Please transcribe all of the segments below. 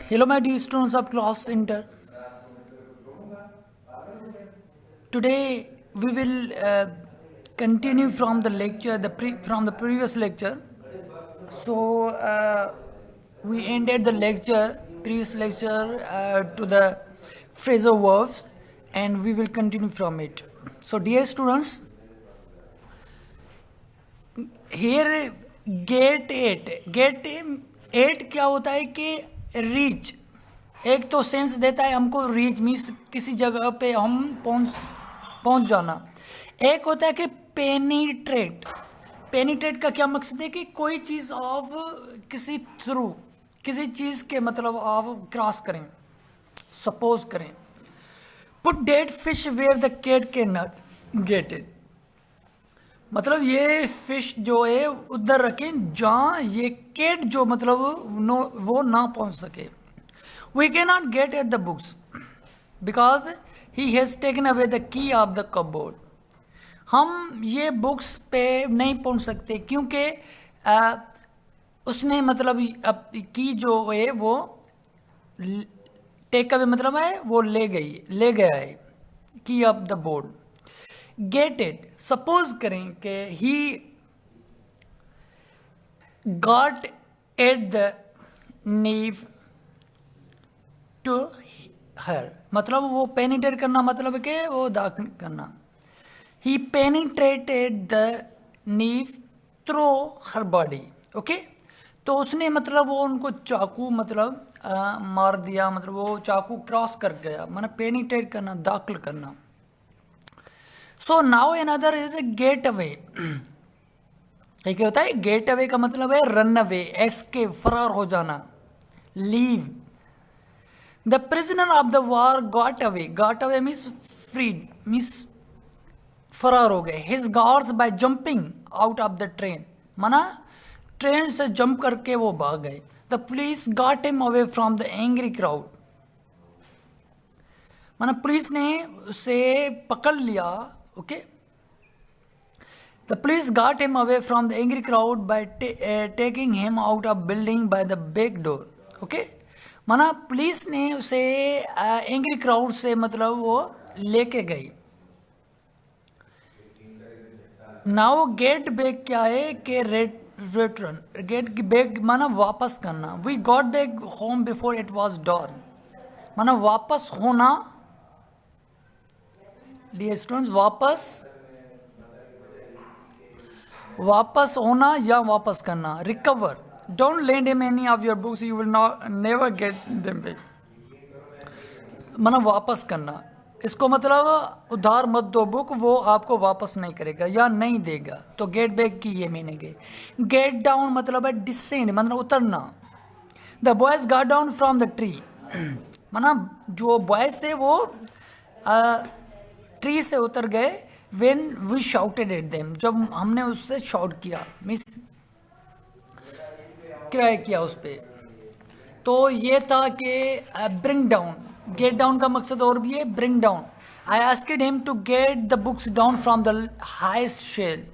Hello, my dear students of class Inter. Today we will continue from the lecture, from the previous lecture. So we ended the previous lecture to the phrasal verbs, and we will continue from it. So, dear students, here get 8 क्या होता है कि reach, एक तो sense देता है हमको reach means किसी जगह पे हम पहुंच जाना। एक होता है कि पेनिट्रेट। पेनिट्रेट का क्या मकसद है कि कोई चीज़ आप किसी थ्रू किसी चीज़ के मतलब आप क्रॉस करें। सपोज करें put dead fish where the cat can not get it, मतलब ये फिश जो है उधर रखें जहाँ ये कैट जो मतलब वो ना पहुँच सके। We can not get at the books because he has taken away the key of the cupboard. हम ये बुक्स पे नहीं पहुँच सकते क्योंकि उसने मतलब की जो है वो टेक अवे मतलब है वो ले गया है की of the board. Get it, suppose करें कि ही गॉट एट द नीव टू हर, मतलब वो पेनिट्रेट करना मतलब कि वो दाखिल करना। ही पेनिट्रेटेड द नीव थ्रू हर बॉडी। ओके, तो उसने मतलब वो उनको चाकू मतलब मार दिया, मतलब वो चाकू क्रॉस कर गया, मतलब पेनिट्रेट करना, दाखिल करना। So now another is a get away. एक होता है गेट अवे का मतलब है रन अवे, एस्केप, फरार हो जाना, leave. The prisoner of the war got away means freed, means फरार हो गए। His guards by jumping out of the train, माना ट्रेन से जंप करके वो भाग गए। The police got him away from the angry crowd, माना पुलिस ने उसे पकड़ लिया। Okay, the police got him away from the angry crowd by taking him out of building by the back door. Okay, माना police ने उसे angry crowd से मतलब वो लेके गई। नाउ गेट बैक क्या है कि रिटर्न, गेट बैक माना वापस करना। We got back home before it was dawn, माना वापस होना। डियर स्टूडेंट्स, वापस होना या वापस करना। Recover, don't lend him any of your books, you will never get them back, माना वापस करना। इसको मतलब उधार मत दो बुक, वो आपको वापस नहीं करेगा या नहीं देगा। तो गेट बैक की ये मीनिंग है। गेट डाउन मतलब है डिसेंड, मतलब उतरना। The boys got down from the tree, माना जो बॉयज थे वो ट्री से उतर गए। When we shouted at them, जब हमने उससे शाउट किया, मिस क्राई किया उस पर। तो ये था कि ब्रिंग डाउन। गेट डाउन का मकसद और भी है, bring down. I asked him to get the books down from the highest shelf,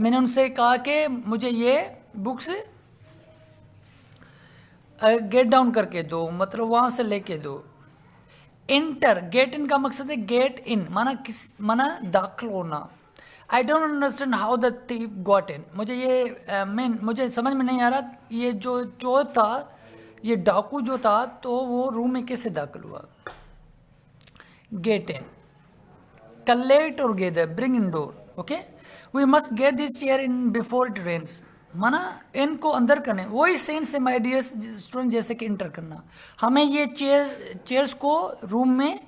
मैंने उनसे कहा कि मुझे ये बुक्स गेट डाउन करके दो, मतलब वहाँ से लेके दो। इंटर, गेट इन का मकसद है गेट इन, माना दाखिल होना। I don't understand how the thief got in, मुझे समझ में नहीं आ रहा ये जो चोर था, ये डाकू जो था, तो वो रूम में कैसे दाखिल हुआ। गेट इन, कलेक्ट और gather, bring indoor. Okay, we must get this chair in before it rains, माना इनको अंदर करने। वही सेंस है माय डियर स्टूडेंट जैसे कि इंटर करना। हमें ये चेयर्स को रूम में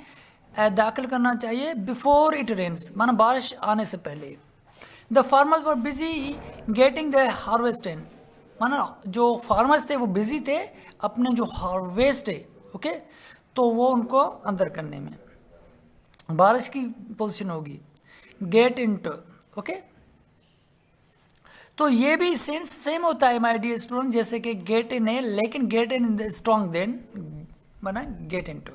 दाखिल करना चाहिए बिफोर इट रेन्स, माना बारिश आने से पहले। The farmers were busy getting the harvest in, माना जो फार्मर्स थे वो बिजी थे अपने जो हार्वेस्ट है। ओके, तो वो उनको अंदर करने में। बारिश की पोजीशन होगी गेट इनटू। ओके, तो ये भी सेंस सेम होता है माय डियर स्टूडेंट जैसे कि गेट इन है, लेकिन गेट इन स्ट्रॉन्ग देन बना get into.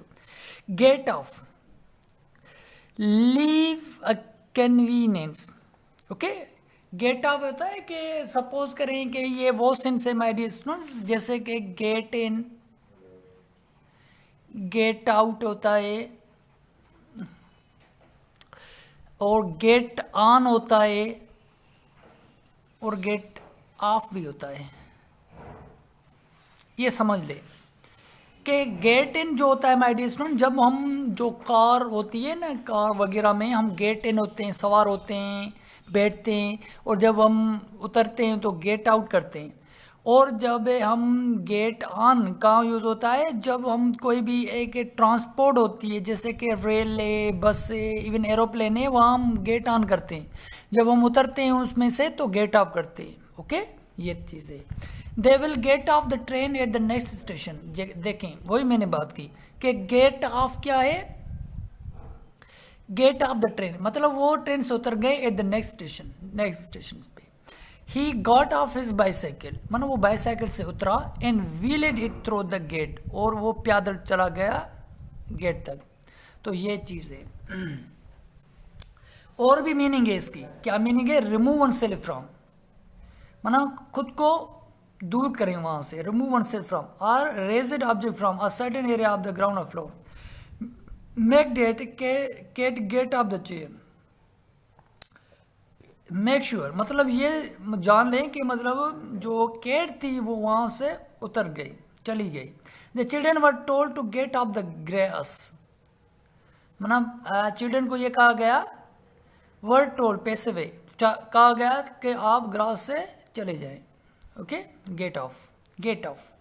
Get off, leave a convenience. Okay, get off होता है कि सपोज करें कि ये वो सेंस है माय डियर स्टूडेंट्स जैसे कि गेट इन गेट आउट होता है और गेट ऑन होता है और गेट ऑफ भी होता है। ये समझ ले कि गेट इन जो होता है माय डियर स्टूडेंट, जब हम जो कार होती है ना, कार वगैरह में हम गेट इन होते हैं, सवार होते हैं, बैठते हैं, और जब हम उतरते हैं तो गेट आउट करते हैं। और जब हम गेट ऑन कहाँ यूज़ होता है, जब हम कोई भी एक ट्रांसपोर्ट होती है जैसे कि रेल है, बस है, इवन एरोप्लेन है, वहाँ हम गेट ऑन करते हैं। जब हम उतरते हैं उसमें से तो गेट ऑफ करते हैं। ओके, ये चीज़ है। They will get off the train at the next station. देखें, वही मैंने बात की कि गेट ऑफ क्या है, गेट ऑफ द ट्रेन मतलब वो ट्रेन से उतर गए एट द नेक्स्ट स्टेशन पे। He got off his bicycle मतलब वो बाईसाइकिल से उतरा and wheeled it through the gate, और वो पैदल चला गया गेट तक। तो ये चीज़ है। और भी मीनिंग है इसकी। क्या मीनिंग है? रिमूव वन सेल्फ फ्रॉम, मतलब खुद को दूर करें वहां से। रिमूव वन सेल्फ फ्रॉम और raise it object from a certain area of the ground of floor. Make that get off the chair. Make sure मतलब ये जान लें कि मतलब जो केट थी वो वहां से उतर गई, चली गई। The children were told to get off the grass, मतलब चिल्ड्रन को ये कहा गया, वर टोल्ड पैसिव कहा गया कि आप ग्रास से चले जाएं। Okay, get off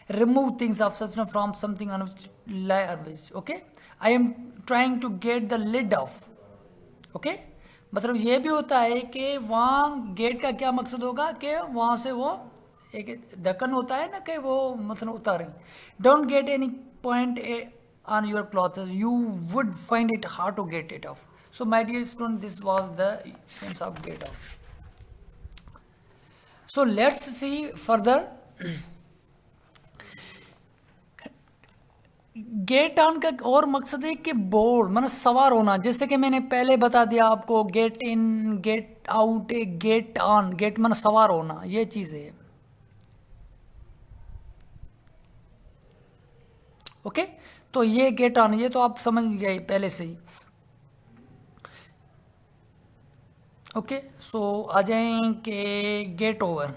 remove things of substance from something on which lie or which. Okay, I am trying to get the lid off. Okay, मतलब ये भी होता है कि वहाँ गेट का क्या मकसद होगा कि वहाँ से वो एक ढक्कन होता है ना कि वो मतलब उतारें। Don't get any point on your clothes, you would find it hard to get it off. So my dear student, this was the sense of get off. So let's see further. Get on का और मकसद है कि board मतलब सवार होना, जैसे कि मैंने पहले बता दिया आपको, get in, get out, get on. Get मतलब सवार होना, ये चीज़ है। ओके, तो ये गेट ऑन, ये तो आप समझ गए पहले से ही। ओके, सो आ जाएं कि get over,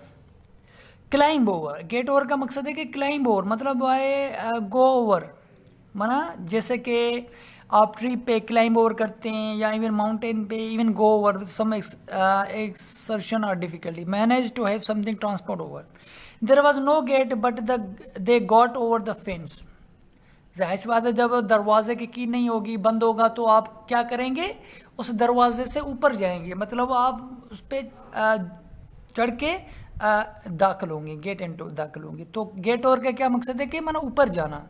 climb over. Get over का मकसद है कि क्लाइंब ओवर मतलब आए गो ओवर, माना जैसे कि आप ट्री पे क्लाइंब ओवर करते हैं या इवन माउंटेन पे, even go over with some exertion और difficulty. Manage to have something transport over. There was no gate but they got over the fence. जाहिर सी बात है, जब दरवाजे की कील नहीं होगी, बंद होगा, तो आप क्या करेंगे, उस दरवाजे से ऊपर जाएंगे, मतलब आप उस पर चढ़ के दाखिल होंगे, गेट इनटू दाखिल होंगे। तो गेट ओवर का क्या मकसद है कि माना ऊपर जाना।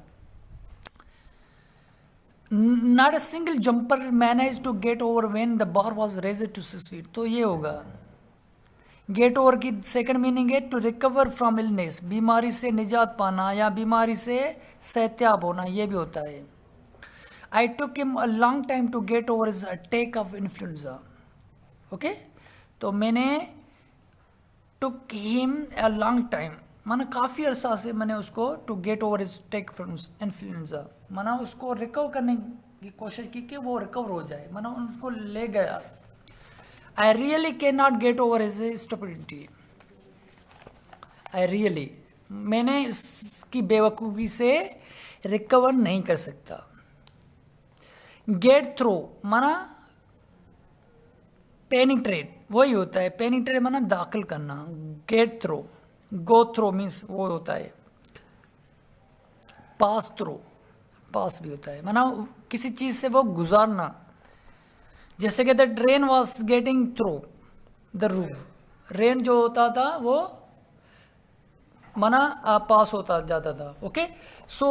Not a single jumper managed to get over when the bar was raised to 6 feet। तो ये होगा गेट ओवर की सेकंड मीनिंग है टू रिकवर फ्रॉम इलनेस, बीमारी से निजात पाना या बीमारी से सेहतियाब होना, ये भी होता है। I took him a long time to get over his attack of influenza. Okay, तो मैंने took him a long time माना काफ़ी अरसा से मैंने उसको to get over his attack from influenza, माना उसको रिकवर करने की कोशिश की कि वो रिकवर हो जाए, माना उसको ले गया। I really cannot get over his stupidity. I really, मैंने इसकी बेवकूफ़ी से रिकवर नहीं कर सकता। गेट थ्रू माना पेनिट्रेट, वही होता है। पेनिट्रेट माना दाखिल करना। Get through, go through means वो होता है पास थ्रू, पास भी होता है माना किसी चीज़ से वो गुजारना। जैसे कि the train was getting through the roof, rain जो होता था वो माना पास होता जाता था। ओके, सो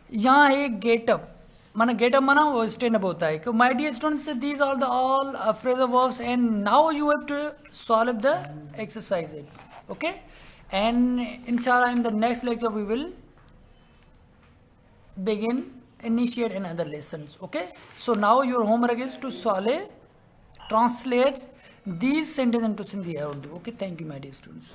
यहाँ एक गेटअप माना, गेटअप माना वो स्टैंड अप होता है। My dear students, these are the all phrasal verbs and now you have to solve the exercise. Okay, and इंशाल्लाह in the next lecture we will initiate another lessons. Okay, so now your homework is to translate these sentences into Sindhi Urdu. Okay, thank you my dear students.